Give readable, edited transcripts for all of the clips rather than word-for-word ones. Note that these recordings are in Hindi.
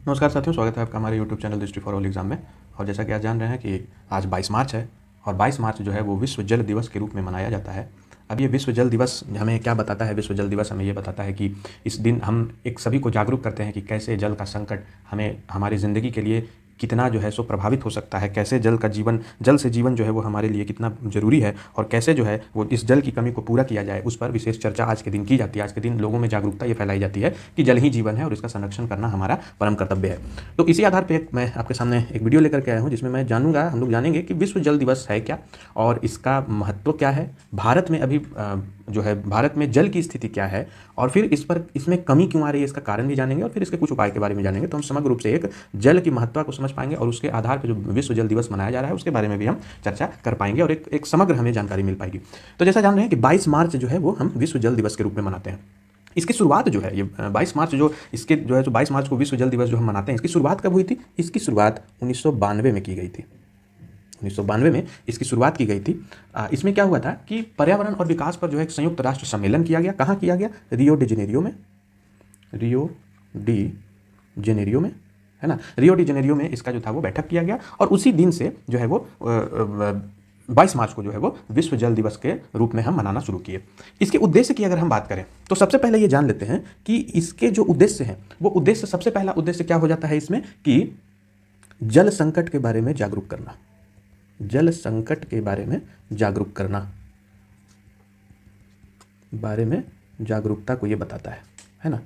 नमस्कार साथियों, स्वागत है आपका हमारे YouTube channel history for all exam में। और जैसा कि आप जान रहे हैं कि आज 22 मार्च है और 22 मार्च जो है वो विश्व जल दिवस के रूप में मनाया जाता है। अब ये विश्व जल दिवस हमें क्या बताता है? विश्व जल दिवस हमें ये बताता है कि इस दिन हम एक सभी को जागरूक करते हैं कि कैसे जल का संकट हमें हमारी ज़िंदगी के लिए कितना जो है सो प्रभावित हो सकता है, कैसे जल से जीवन जो है वो हमारे लिए कितना ज़रूरी है और कैसे जो है वो इस जल की कमी को पूरा किया जाए, उस पर विशेष चर्चा आज के दिन की जाती है। आज के दिन लोगों में जागरूकता ये फैलाई जाती है कि जल ही जीवन है और इसका संरक्षण करना हमारा परम कर्तव्य है। तो इसी आधार पर मैं आपके सामने एक वीडियो लेकर के आया हूँ जिसमें हम लोग जानेंगे कि विश्व जल दिवस है क्या और इसका महत्व क्या है, भारत में अभी जो है भारत में जल की स्थिति क्या है और फिर इसमें कमी क्यों आ रही है, इसका कारण भी जानेंगे और फिर इसके कुछ उपाय के बारे में जानेंगे। तो हम समग्र रूप से एक जल की महत्ता को समझ पाएंगे और उसके आधार पर जो विश्व जल दिवस मनाया जा रहा है उसके बारे में भी हम चर्चा कर पाएंगे और एक समग्र हमें जानकारी मिल पाएगी। तो जैसा जान रहे हैं कि 22 मार्च जो है वो हम विश्व जल दिवस के रूप में मनाते हैं। इसकी शुरुआत जो है ये 22 मार्च जो इसके जो है जो 22 मार्च को विश्व जल दिवस जो हम मनाते हैं, इसकी शुरुआत कब हुई थी? इसकी शुरुआत 1992 में की गई थी। 1992 में इसकी शुरुआत की गई थी। इसमें क्या हुआ था कि पर्यावरण और विकास पर जो है एक संयुक्त राष्ट्र सम्मेलन किया गया। कहाँ किया गया? रियो डी जेनेरियो में। रियो डी जेनेरियो में, है ना। रियो डी जेनेरियो में इसका जो था वो बैठक किया गया और उसी दिन से जो है वो 22 मार्च को जो है वो विश्व जल दिवस के रूप में हम मनाना शुरू किए। इसके उद्देश्य की अगर हम बात करें तो सबसे पहले ये जान लेते हैं कि इसके जो उद्देश्य हैं वो उद्देश्य, सबसे पहला उद्देश्य क्या हो जाता है इसमें कि जल संकट के बारे में जागरूक करना। जल संकट के बारे में जागरूक करना, बारे में जागरूकता को ये बताता है ना,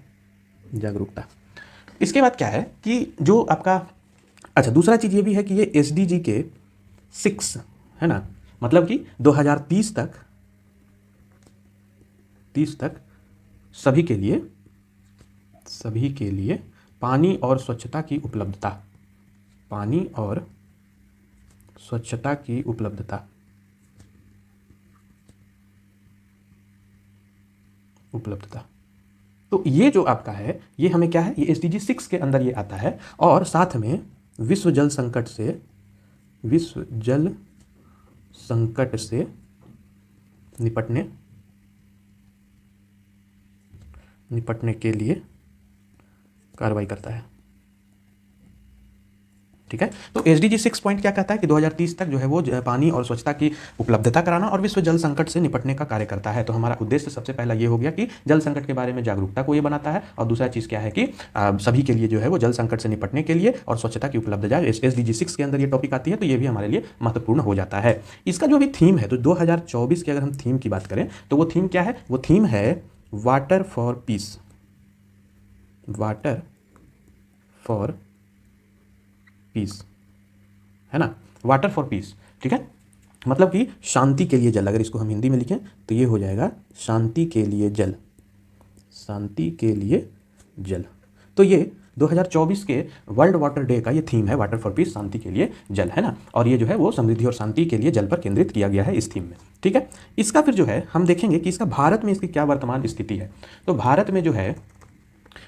जागरूकता। इसके बाद क्या है कि जो आपका अच्छा दूसरा चीज़ ये भी है कि ये एसडीजी के 6 है ना, मतलब कि 2030 तक सभी के लिए पानी और स्वच्छता की उपलब्धता, पानी और स्वच्छता की उपलब्धता तो ये जो आपका है ये हमें क्या है, ये एसडीजी 6 के अंदर ये आता है और साथ में विश्व जल संकट से निपटने के लिए कार्रवाई करता है। ठीक है, तो एसडीजी 6 पॉइंट क्या कहता है कि 2030 तक जो है वो पानी और स्वच्छता की उपलब्धता कराना और विश्व जल संकट से निपटने का कार्य करता है। तो हमारा उद्देश्य सबसे पहला ये हो गया कि जल संकट के बारे में जागरूकता को ये बनाता है और दूसरा चीज़ क्या है कि सभी के लिए जो है वो जल संकट से निपटने के लिए और स्वच्छता की उपलब्धता, एसडीजी 6 के अंदर ये टॉपिक आती है तो ये भी हमारे लिए महत्वपूर्ण हो जाता है। इसका जो भी थीम है तो 2024 की अगर हम थीम की बात करें तो वो थीम क्या है? वो थीम है water for piece. Water for piece, है ना, वाटर फॉर पीस। ठीक है, मतलब कि शांति के लिए जल। अगर इसको हम हिंदी में लिखें तो ये हो जाएगा शांति के लिए जल, शांति के लिए जल। तो ये 2024 के वर्ल्ड वाटर डे का ये थीम है, वाटर फॉर पीस, शांति के लिए जल, है ना। और ये जो है वो समृद्धि और शांति के लिए जल पर केंद्रित किया गया है इस थीम में। ठीक है, इसका फिर जो है हम देखेंगे कि इसका भारत में इसकी क्या वर्तमान स्थिति है। तो भारत में जो है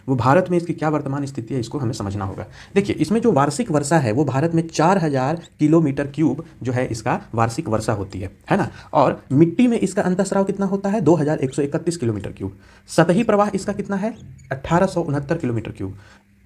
वो भारत में इसकी क्या वर्तमान स्थिति है इसको हमें समझना होगा। देखिए, इसमें जो वार्षिक वर्षा है वो भारत में 4000 किलोमीटर क्यूब जो है इसका वार्षिक वर्षा होती है ना। और मिट्टी में इसका अंतःस्राव कितना होता है? 2131 किलोमीटर क्यूब। सतही प्रवाह इसका कितना है? 1869 किलोमीटर क्यूब।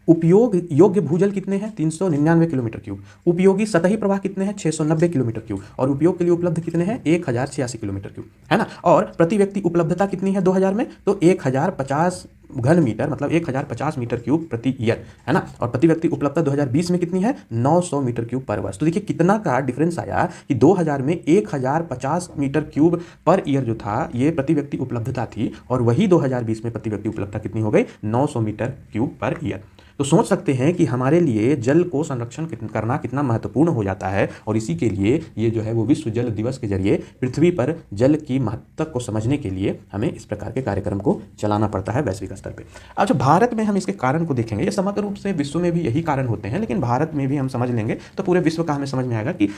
उपयोग योग्य भूजल कितने हैं? 399 किलोमीटर क्यूब। उपयोगी सतही प्रवाह कितने हैं? 690 किलोमीटर क्यूब। और उपयोग के लिए उपलब्ध कितने हैं? 1086 किलोमीटर क्यूब, है ना। और प्रति व्यक्ति उपलब्धता कितनी है 2000 में? तो 1050 घन मीटर, मतलब 1050 मीटर क्यूब प्रति ईयर, है ना। और प्रति व्यक्ति उपलब्धता 2020 में कितनी है? 900 मीटर क्यूब पर वर्ष। तो देखिए कितना का डिफरेंस आया कि 2000 में 1050 मीटर क्यूब पर ईयर जो था ये प्रति व्यक्ति उपलब्धता थी और वही 2020 में प्रति व्यक्ति उपलब्धता कितनी हो गई? 900 मीटर क्यूब पर ईयर। तो सोच सकते हैं कि हमारे लिए जल को संरक्षण करना कितना महत्वपूर्ण हो जाता है और इसी के लिए ये जो है वो विश्व जल दिवस के जरिए पृथ्वी पर जल की महत्ता को समझने के लिए हमें इस प्रकार के कार्यक्रम को चलाना पड़ता है वैश्विक स्तर पे। अच्छा, भारत में हम इसके कारण को देखेंगे। ये समग्र रूप से विश्व में भी यही कारण होते हैं, लेकिन भारत में भी हम समझ लेंगे तो पूरे विश्व का हमें समझ में आएगा कि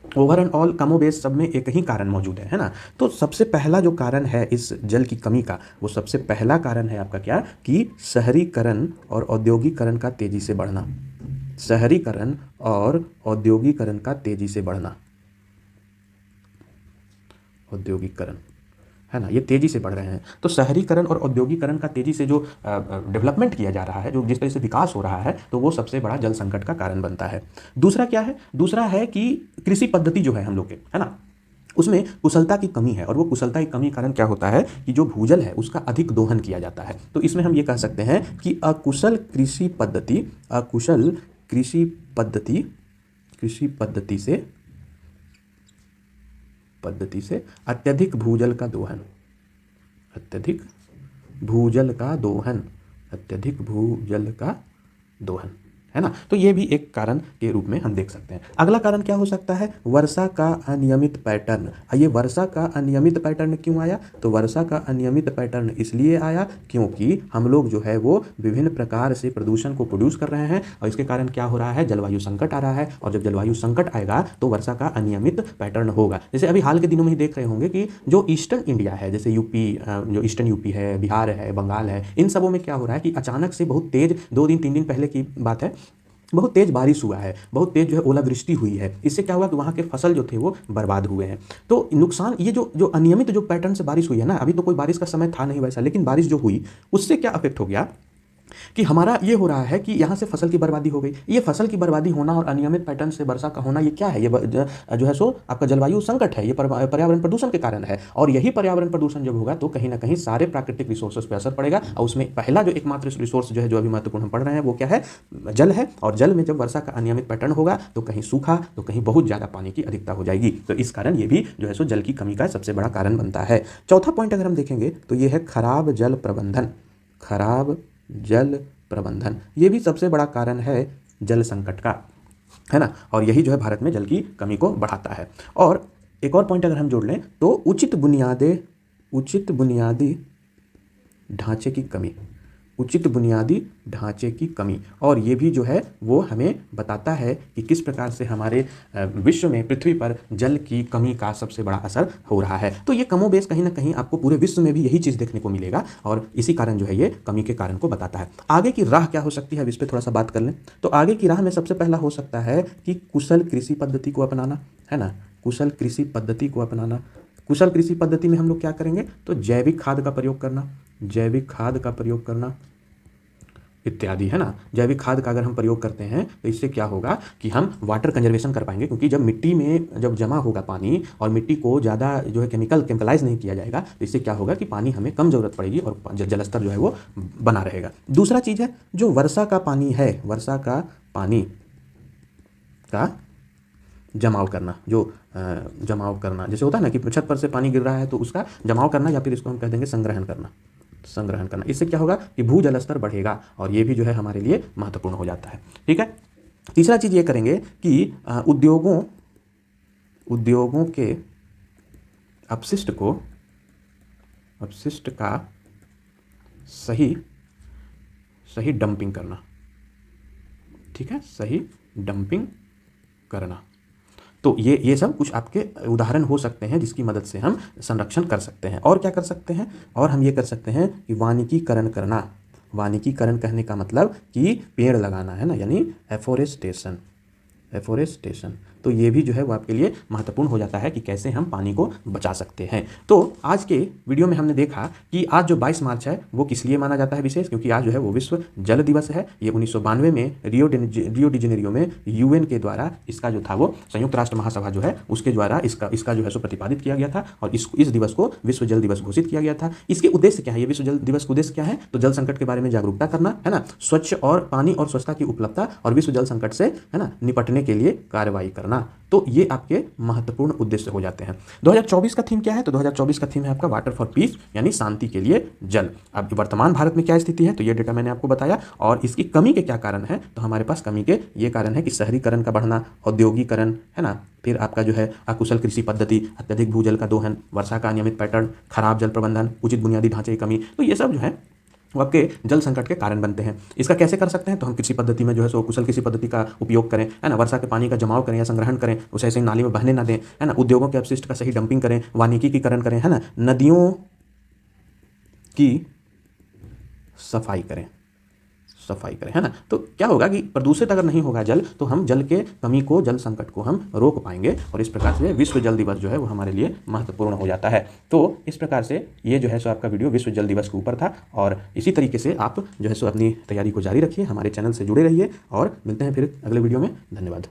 ओवर एंड ऑल कमोबेश सब में एक ही कारण मौजूद है ना। तो सबसे पहला जो कारण है इस जल की कमी का, वो सबसे पहला कारण है आपका क्या? कि शहरीकरण और औद्योगिकरण का तेजी से बढ़ना। शहरीकरण और औद्योगिकरण का तेजी से बढ़ना, औद्योगिकरण, है ना, ये तेज़ी से बढ़ रहे हैं। तो शहरीकरण और औद्योगिकरण का तेज़ी से जो डेवलपमेंट किया जा रहा है, जो जिस तरह से विकास हो रहा है, तो वो सबसे बड़ा जल संकट का कारण बनता है। दूसरा क्या है? दूसरा है कि कृषि पद्धति जो है हम लोग के, है ना, उसमें कुशलता की कमी है। और वो कुशलता की कमी के कारण क्या होता है कि जो भूजल है उसका अधिक दोहन किया जाता है। तो इसमें हम ये कह सकते हैं कि अकुशल कृषि पद्धति से अत्यधिक भूजल का दोहन अत्यधिक भूजल का दोहन, है ना। तो ये भी एक कारण के रूप में हम देख सकते हैं। अगला कारण क्या हो सकता है? वर्षा का अनियमित पैटर्न। ये वर्षा का अनियमित पैटर्न क्यों आया? तो वर्षा का अनियमित पैटर्न इसलिए आया क्योंकि हम लोग जो है वो विभिन्न प्रकार से प्रदूषण को प्रोड्यूस कर रहे हैं, और इसके कारण क्या हो रहा है? जलवायु संकट आ रहा है। और जब जलवायु संकट आएगा तो वर्षा का अनियमित पैटर्न होगा। जैसे अभी हाल के दिनों में ही देख रहे होंगे कि जो ईस्टर्न इंडिया है, जैसे यूपी, जो ईस्टर्न यूपी है, बिहार है, बंगाल है, इन सबों में क्या हो रहा है कि अचानक से बहुत तेज 2 दिन 3 दिन पहले की बात है, बहुत तेज बारिश हुआ है, बहुत तेज जो है ओलावृष्टि हुई है। इससे क्या हुआ कि वहाँ के फसल जो थे वो बर्बाद हुए हैं। तो नुकसान ये जो अनियमित जो पैटर्न से बारिश हुई है ना, अभी तो कोई बारिश का समय था नहीं वैसा, लेकिन बारिश जो हुई उससे क्या अफेक्ट हो गया कि हमारा ये हो रहा है कि यहाँ से फसल की बर्बादी हो गई। ये फसल की बर्बादी होना और अनियमित पैटर्न से वर्षा का होना, ये क्या है? ये जो है सो आपका जलवायु संकट है, ये पर्यावरण प्रदूषण के कारण है। और यही पर्यावरण प्रदूषण जब होगा तो कहीं ना कहीं सारे प्राकृतिक रिसोर्सेज पर असर पड़ेगा। और उसमें पहला जो एकमात्र रिसोर्स जो है, जो अभी महत्वपूर्ण हम पढ़ रहे हैं, वो क्या है? जल है। और जल में जब वर्षा का अनियमित पैटर्न होगा तो कहीं सूखा, तो कहीं बहुत ज़्यादा पानी की अधिकता हो जाएगी। तो इस कारण ये भी जो है सो जल की कमी का सबसे बड़ा कारण बनता है। चौथा पॉइंट अगर हम देखेंगे तो ये है खराब जल प्रबंधन। ये भी सबसे बड़ा कारण है जल संकट का, है ना। और यही जो है भारत में जल की कमी को बढ़ाता है। और एक और पॉइंट अगर हम जोड़ लें तो उचित बुनियादी ढांचे की कमी। और ये भी जो है वो हमें बताता है कि किस प्रकार से हमारे विश्व में, पृथ्वी पर जल की कमी का सबसे बड़ा असर हो रहा है। तो ये कमोबेश कहीं ना कहीं आपको पूरे विश्व में भी यही चीज़ देखने को मिलेगा, और इसी कारण जो है ये कमी के कारण को बताता है। आगे की राह क्या हो सकती है, अब इस पर थोड़ा सा बात कर लें। तो आगे की राह में सबसे पहला हो सकता है कि कुशल कृषि पद्धति को अपनाना, है ना। कुशल कृषि पद्धति में हम लोग क्या करेंगे? तो जैविक खाद का प्रयोग करना इत्यादि, है ना। जैविक खाद का अगर हम प्रयोग करते हैं तो इससे क्या होगा कि हम वाटर कंजर्वेशन कर पाएंगे, क्योंकि जब मिट्टी में जब जमा होगा पानी और मिट्टी को ज़्यादा जो है केमिकलाइज नहीं किया जाएगा, तो इससे क्या होगा कि पानी हमें कम ज़रूरत पड़ेगी और जलस्तर जो है वो बना रहेगा। दूसरा चीज़ है जो वर्षा का पानी का जमाव करना, जैसे होता है ना कि छत पर से पानी गिर रहा है तो उसका जमाव करना, या फिर इसको हम कह देंगे संग्रहण करना। इससे क्या होगा कि भूजल स्तर बढ़ेगा, और ये भी जो है हमारे लिए महत्वपूर्ण हो जाता है। ठीक है। तीसरा चीज़ ये करेंगे कि उद्योगों के अपशिष्ट का सही डंपिंग करना। ठीक है, सही डंपिंग करना। तो ये सब कुछ आपके उदाहरण हो सकते हैं जिसकी मदद से हम संरक्षण कर सकते हैं। और क्या कर सकते हैं? और हम ये कर सकते हैं कि वानिकीकरण करना। वानिकीकरण कहने का मतलब कि पेड़ लगाना, है ना, यानी एफोरेस्टेशन। तो ये भी जो है वो आपके लिए महत्वपूर्ण हो जाता है कि कैसे हम पानी को बचा सकते हैं। तो आज के वीडियो में हमने देखा कि आज जो 22 मार्च है वो किस लिए माना जाता है विशेष, क्योंकि आज जो है वो विश्व जल दिवस है। ये 1992 में रियो डी जेनेरियो में यूएन के द्वारा इसका जो था वो संयुक्त राष्ट्र महासभा जो है उसके द्वारा इसका जो है सो प्रतिपादित किया गया था, और इस दिवस को विश्व जल दिवस घोषित किया गया था। इसके उद्देश्य क्या है? ये विश्व जल दिवस का उद्देश्य क्या है? तो जल संकट के बारे में जागरूकता करना, है ना, स्वच्छ और पानी और स्वच्छता की उपलब्धता, और विश्व जल संकट से, है ना, निपटने के लिए कार्रवाई करना। तो ये आपके महत्वपूर्ण उद्देश्य हो जाते हैं। 2024 का थीम क्या है? तो 2024 का थीम है आपका वाटर फॉर पीस, यानी शांति के लिए जल। अब वर्तमान भारत में क्या स्थिति है तो ये डेटा मैंने आपको बताया, और इसकी कमी के क्या कारण है? तो हमारे पास कमी के ये कारण है कि शहरीकरण का बढ़ना, औद्योगिकरण, है ना, फिर आपका जो है अकुशल कृषि पद्धति, अत्यधिक भूजल का दोहन, वर्षा का अनियमित पैटर्न, खराब जल प्रबंधन, उचित बुनियादी ढांचे की कमी। तो ये सब जो है वो आपके जल संकट के कारण बनते हैं। इसका कैसे कर सकते हैं? तो हम कृषि पद्धति में जो है सो कुशल कृषि पद्धति का उपयोग करें, है ना, वर्षा के पानी का जमाव करें या संग्रहण करें, उसे ऐसे ही नाली में बहने ना दें, है ना, उद्योगों के अपशिष्ट का सही डंपिंग करें, वानिकीकरण करें, है ना, नदियों की सफाई सफाई करें, है ना। तो क्या होगा कि प्रदूषित अगर नहीं होगा जल, तो हम जल के कमी को, जल संकट को हम रोक पाएंगे, और इस प्रकार से विश्व जल दिवस जो है वो हमारे लिए महत्वपूर्ण हो जाता है। तो इस प्रकार से ये जो है सो आपका वीडियो विश्व जल दिवस के ऊपर था, और इसी तरीके से आप जो है सो अपनी तैयारी को जारी रखिए, हमारे चैनल से जुड़े रहिए, और मिलते हैं फिर अगले वीडियो में। धन्यवाद।